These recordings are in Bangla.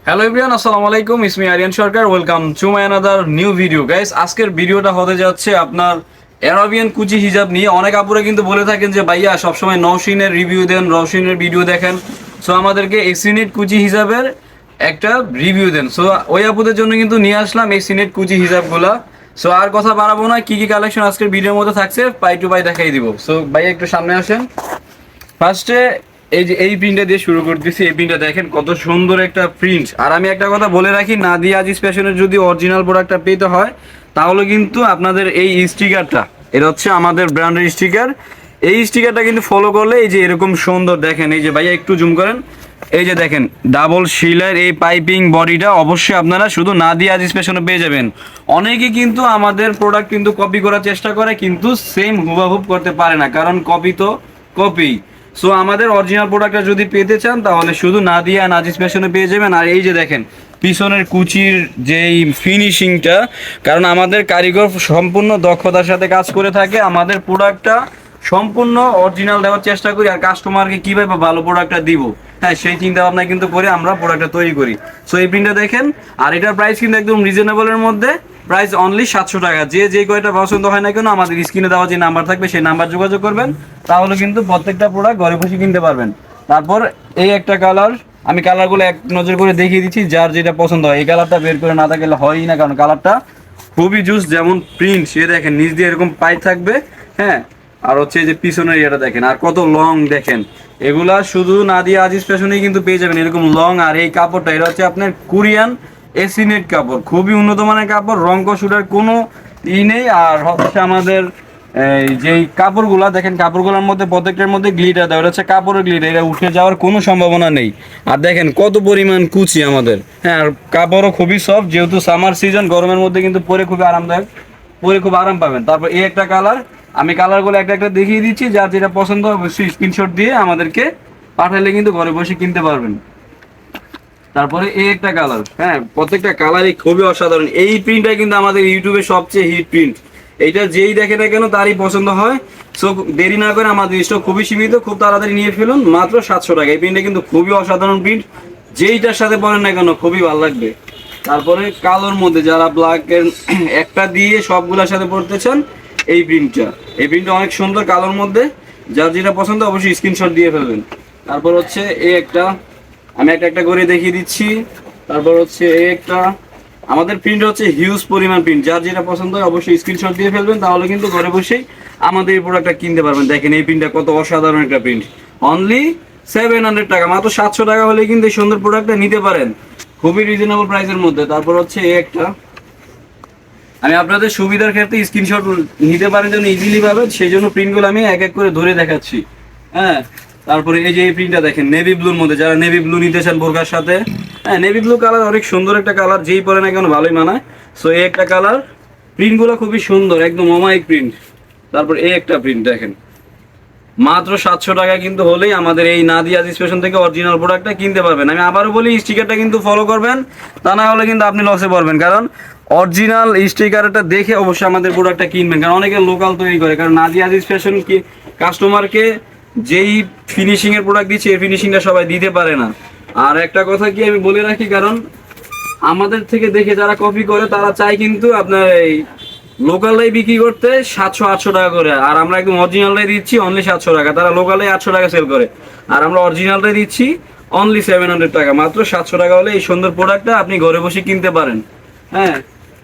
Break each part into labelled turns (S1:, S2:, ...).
S1: হ্যালো এভরিওয়ান, আসসালামু আলাইকুম। ইসমি Ariyan Sarkar. Welcome to my another new video guys. আজকের ভিডিওটা হতে যাচ্ছে আপনার অ্যারাবিয়ান কুচি হিজাব নিয়ে। অনেক আপুরা কিন্তু বলে থাকেন যে ভাইয়া সবসময় নওশিনের রিভিউ দেন, নওশিনের ভিডিও দেখেন, সো আমাদেরকে এই সিনেট কুচি হিজাবের একটা রিভিউ দেন। সো ওই আপুদের জন্য কিন্তু নিয়ে আসলাম এই সিনেট কুচি হিজাবগুলা। সো আর কথা বাড়াবো না, কি কি কালেকশন আজকের ভিডিওর মধ্যে থাকছে পাই টু পাই দেখাই দিব। সো ভাইয়া একটু সামনে আসেন। ফার্স্টে এই যে এই প্রিন্টটা দিয়ে শুরু করতেছি। এই প্রিন্টটা দেখেন কত সুন্দর একটা প্রিন্ট। আর আমি একটা কথা বলে রাখি, নাদিয়া আজিজ ফ্যাশনের যদি অরিজিনাল প্রোডাক্টটা পেতে হয় তাহলে কিন্তু আপনাদের এই স্টিকারটা, এটা হচ্ছে আমাদের ব্র্যান্ডের স্টিকার। এই স্টিকারটা কিন্তু ফলো করলে এই যে এরকম সুন্দর দেখেন, এই যে ভাইয়া একটু জুম করেন, এই যে দেখেন ডাবল শিলার এই পাইপিং বডিটা অবশ্যই আপনারা শুধু নাদিয়া আজিজ ফ্যাশনে পেয়ে যাবেন। অনেকে কিন্তু আমাদের প্রোডাক্ট কিন্তু কপি করার চেষ্টা করে, কিন্তু সেম হুবাহুব করতে পারে না, কারণ কপি তো কপি। সো আমাদের অরিজিনাল প্রোডাক্টটা যদি পেতে চান তাহলে শুধু নাদিয়া আজিজ ফ্যাশনে পেয়ে যাবেন। আর এই যে দেখেন পিছনের কুচির যেই ফিনিশিংটা, কারণ আমাদের কারিগর সম্পূর্ণ দক্ষতার সাথে কাজ করে থাকে। আমাদের প্রোডাক্টটা সম্পূর্ণ অরিজিনাল দেওয়ার চেষ্টা করি, আর কাস্টমারকে কীভাবে ভালো প্রোডাক্টটা দিব, হ্যাঁ সেই চিন্তা ভাবনা কিন্তু করে আমরা প্রোডাক্টটা তৈরি করি। সো এই প্রিন্টটা দেখেন, আর এটার প্রাইস কিন্তু একদম রিজনেবলের মধ্যে, প্রাইস অনলি 700 টাকা। যে কয়টা পছন্দ হয় না কেন আমাদের স্ক্রিনে দেওয়া যে নাম্বার থাকবে সেই নাম্বার যোগাযোগ করবেন, তাহলে কিন্তু প্রত্যেকটা প্রোডাক্ট ঘরে বসে কিনতে পারবেন। তারপর এই একটা কালার, আমি কালারগুলো এক নজর করে দেখিয়ে দিচ্ছি, যার যেটা পছন্দ হয়। এই কালারটা বের করে না থাকলে হয়ই না, কারণ কালারটা খুবই জুস। যেমন প্রিন্ট সে দেখেন নিচ দিয়ে এরকম পাইপ থাকবে, হ্যাঁ, আর হচ্ছে এই যে পিছনের এটা দেখেন, আর কত লং দেখেন। এগুলা শুধু নাদিয়া আজিজ ফ্যাশনেই কিন্তু পেয়ে যাবেন এরকম লং। আর এই কাপড়টা এটা হচ্ছে আপনার কোরিয়ান এসিনেট কাপড়, খুবই উন্নত মানের কাপড়, রং কষুটার কোনো নেই। আর হচ্ছে আমাদের এই যেই কাপড়গুলা দেখেন, কাপড়গুলোর মধ্যে প্রত্যেকটার মধ্যে গ্লিটার দেওয়া, এটা হচ্ছে কাপড়ের গ্লিটার, এটা উঠে যাওয়ার কোনো সম্ভাবনা নেই। আর দেখেন কত পরিমাণ কুচি আমাদের, হ্যাঁ, আর কাপড়ও খুবই সফট, যেহেতু সামার সিজন, গরমের মধ্যে কিন্তু পরে খুবই আরামদায়ক, পরে খুব আরাম পাবেন। তারপর এই একটা কালার, আমি কালারগুলো একটা একটা দেখিয়ে দিচ্ছি, যার যেটা পছন্দ হবে অবশ্যই স্ক্রিনশট দিয়ে আমাদেরকে পাঠালে কিন্তু ঘরে বসে কিনতে পারবেন। তারপরে এই একটা কালার, হ্যাঁ, প্রত্যেকটা কালারই খুবই অসাধারণ। এই প্রিন্টটা কিন্তু আমাদের ইউটিউবে সবচেয়ে হিট প্রিন্ট। এইটা যেই দেখে না কেন তারই পছন্দ হয়। সো দেরি না করে, আমাদের স্টক খুবই সীমিত, খুব তাড়াতাড়ি নিয়ে ফেলুন, মাত্র 700 টাকা। এই প্রিন্টটা কিন্তু খুবই অসাধারণ প্রিন্ট, যেইটার সাথে পরেন না কেন খুবই ভালো লাগবে। তারপরে কালোর মধ্যে যারা ব্ল্যাকের একটা দিয়ে সবগুলোর সাথে পড়তে চান, এই প্রিন্টটা অনেক সুন্দর কালোর মধ্যে, যার যেটা পছন্দ অবশ্যই স্ক্রিনশট দিয়ে ফেলবেন। তারপর হচ্ছে এই একটা, আমি একটা একটা করে দেখিয়ে দিচ্ছি। তারপর হচ্ছে এই একটা, আমাদের প্রিন্ট হচ্ছে হিউজ পরিমাণ প্রিন্ট, যার যেটা পছন্দ হয় অবশ্যই স্ক্রিনশট দিয়ে ফেলবেন, তাহলে কিন্তু ঘরে বসেই আমাদের এই প্রোডাক্টটা কিনতে পারবেন। দেখেন এই প্রিন্টটা কত অসাধারণ একটা প্রিন্ট, অনলি 700 টাকা, মাত্র 700 টাকা হলে কিন্তু এই সুন্দর প্রোডাক্টটা নিতে পারেন, খুবই রিজনেবল প্রাইসের মধ্যে। তারপর হচ্ছে এই একটা, আমি আপনাদের সুবিধার ক্ষেত্রে স্ক্রিনশট নিতে পারেন যেন ইজিলি পাবেন, সেই জন্য প্রিন্টগুলো আমি এক এক করে ধরে দেখাচ্ছি, হ্যাঁ। তারপরে এই যে এই প্রিন্টটা দেখেন নেভি ব্লুর মধ্যে, যারা নেভি ব্লু নিতে চান বোরকার সাথে, হ্যাঁ, নেভি ব্লু কালার অনেক সুন্দর একটা কালার, যেই পরে না কেন ভালোই মানায়। সো এই একটা কালার, প্রিন্টগুলো খুবই সুন্দর, একদম অমায়িক প্রিন্ট। তারপর এই একটা প্রিন্ট দেখেন, মাত্র 700 টাকা কিন্তু হলেই আমাদের এই নাদিয়া আজিজ ফ্যাশন থেকে অরিজিনাল প্রোডাক্টটা কিনতে পারবেন। আমি আবারও বলি, স্টিকারটা কিন্তু ফলো করবেন, তা না হলে কিন্তু আপনি লসে পড়বেন, কারণ অরিজিনাল স্টিকারটা দেখে অবশ্যই আমাদের প্রোডাক্টটা কিনবেন, কারণ অনেকে লোকাল তৈরি করে। কারণ নাদিয়া আজিজ ফ্যাশন কি কাস্টমারকে যেই ফিনিশিংয়ের প্রোডাক্ট দিচ্ছে এই ফিনিশিংটা সবাই দিতে পারে না। আর একটা কথা কি আমি বলে রাখি, কারণ আমাদের থেকে দেখে যারা কপি করে তারা চায় কিন্তু আপনার এই লোকালটাই বিক্রি করতে 700-800 টাকা করে, আর আমরা একদম অরিজিনালটাই দিচ্ছি অনলি 700 টাকা। তারা লোকালে 800 টাকা সেল করে, আর আমরা অরিজিনালটাই দিচ্ছি অনলি 700 টাকা। মাত্র 700 টাকা হলে এই সুন্দর প্রোডাক্টটা আপনি ঘরে বসে কিনতে পারেন, হ্যাঁ।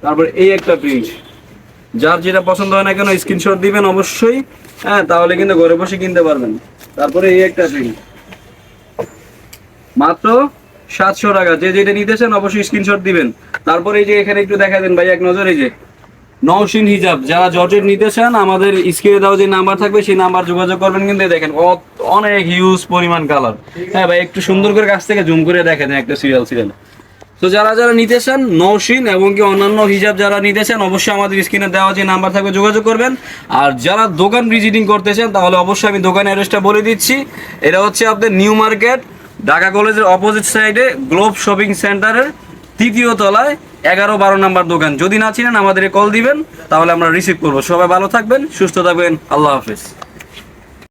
S1: তারপর এই একটা প্রিন্ট, যার যেটা পছন্দ হয় না কেন স্ক্রিনশট দিবেন অবশ্যই, হ্যাঁ, তাহলে কিন্তু ঘরে বসে কিনতে পারবেন। তারপরে এই একটা প্রিন্ট, মাত্র 700 টাকা, যে যেটা নিতে চান অবশ্যই স্ক্রিনশট দিবেন। তারপরে এই যে এখানে একটু দেখা দেন ভাই এক নজর, এই যে নওশিন হিজাব, যারা জর্জেট নিতে চান আমাদের স্ক্রিনে দাও যে নাম্বার থাকবে সেই নাম্বার যোগাযোগ করবেন। কিন্তু দেখেন অনেক হিউজ পরিমাণ কালার, হ্যাঁ ভাই, একটু সুন্দর করে কাছ থেকে জুম করে দেখেন একটা সিরিয়াল। তো যারা যারা নিতে চান নওশিন এবং কি অন্যান্য হিজাব যারা নিতে চান অবশ্যই আমাদের স্ক্রিনে দেওয়া যে নাম্বার থাকবে যোগাযোগ করবেন। আর যারা দোকান ভিজিটিং করতে চান তাহলে অবশ্যই আমি দোকান অ্যাড্রেসটা বলে দিচ্ছি। এটা হচ্ছে আপনাদের নিউ মার্কেট, ঢাকা কলেজের অপোজিট সাইডে গ্লোব শপিং সেন্টারের 3য় তলায় 11-12 নাম্বার দোকান। যদি না চিনেন আমাদের কল দিবেন, তাহলে আমরা রিসিভ করবো। সবাই ভালো থাকবেন, সুস্থ থাকবেন, আল্লাহ হাফেজ।